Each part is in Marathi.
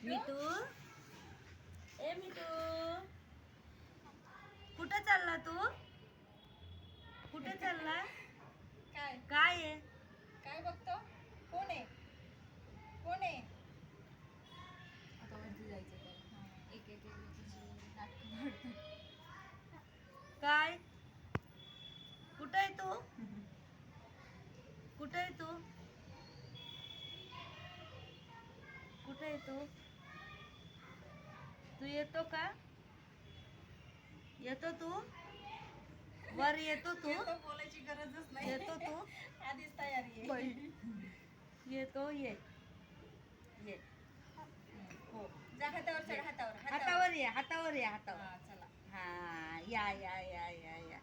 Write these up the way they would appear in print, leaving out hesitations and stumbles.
मिठू, ए मिठू, कुठे चालला तू? कुठे चालला? काय काय आहे? काय बघतो? कोण आहे? कोण आहे? आता वरती जायचं तर एक एक नाटक काढतात. काय? कुठे आहे तू? कुठे आहे तू? कुठे आहे तू? तू येतो का? येतो तू? वर येतो तू? येतो, बोलायची गरजच नाही. येतो तू? आधीच तयारी आहे. बाई. येतो ये ये. हो. जा हातावर चढ, हातावर हातावर ये, हातावर ये, हातावर. हा, चला. हा, या या या या या.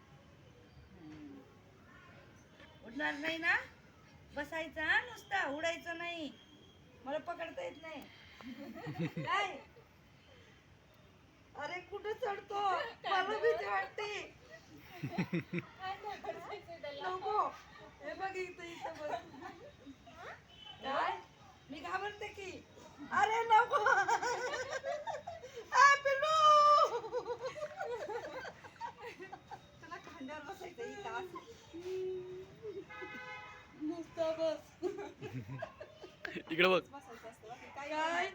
उडणार नाही ना? बसायचं हा, नुसता उडायचं नाही. मला पकडता येत नाही. काय? अरे कुठे चढतो? मला भीती वाटते. काय नाही करायचंय त्याला? नको. हे बघ इथं इथं बघ. काय? मी घाबरते की. अरे नको. आ, पिल्लू. तुला खांद्यावर बसायचं इथं असं. नुसता बस. इकडे बघ. बसायचं असतं बाकी काय? काय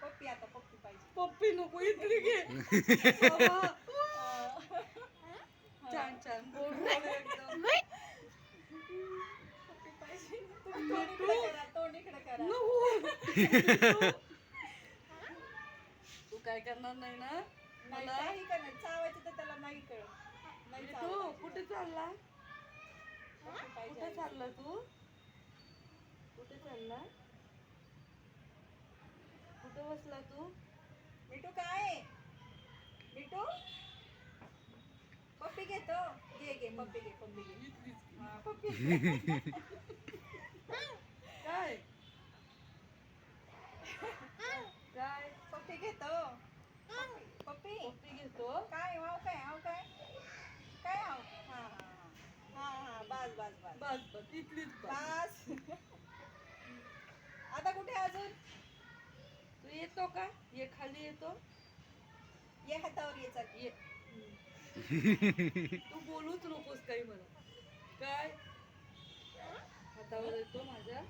पप्पी, आता पप्पी पाहिजे. पप्पी नको इकडे घे. बाबा. छान छान गोड गोड एकदम. पप्पी पाहिजे. तुम्ही तोंड इकडे करा, तोंड इकडे करा. नको. तू काय करणार नाही ना? नाही, मला काही करणार. चावायचं तर त्याला नाही कळत. नाही तू चावायचं. कुठे चालला? पप्पी पाहिजे. कुठे चालला तू? कुठे चालला? कुठे बसला तू? मिठू काय आहे? मिठू पप्पी घेतो. घे घे पप्पी घे, पप्पी घे. हा, पप्पी घे. काय? काय? पप्पी घेतो. पप्पी पप्पी पप्पी घेतो. काय हाव काय हाव काय काय हाव? हा हा हा हा, बस बस बस बस बस इथलीच बस. बस. आता कुठे अजून? तू येतो का? ये खाली येतो. ये हातावर ये चल. ये. तू बोलूच नकोस काही मला. काय? हातावर येतो माझ्या.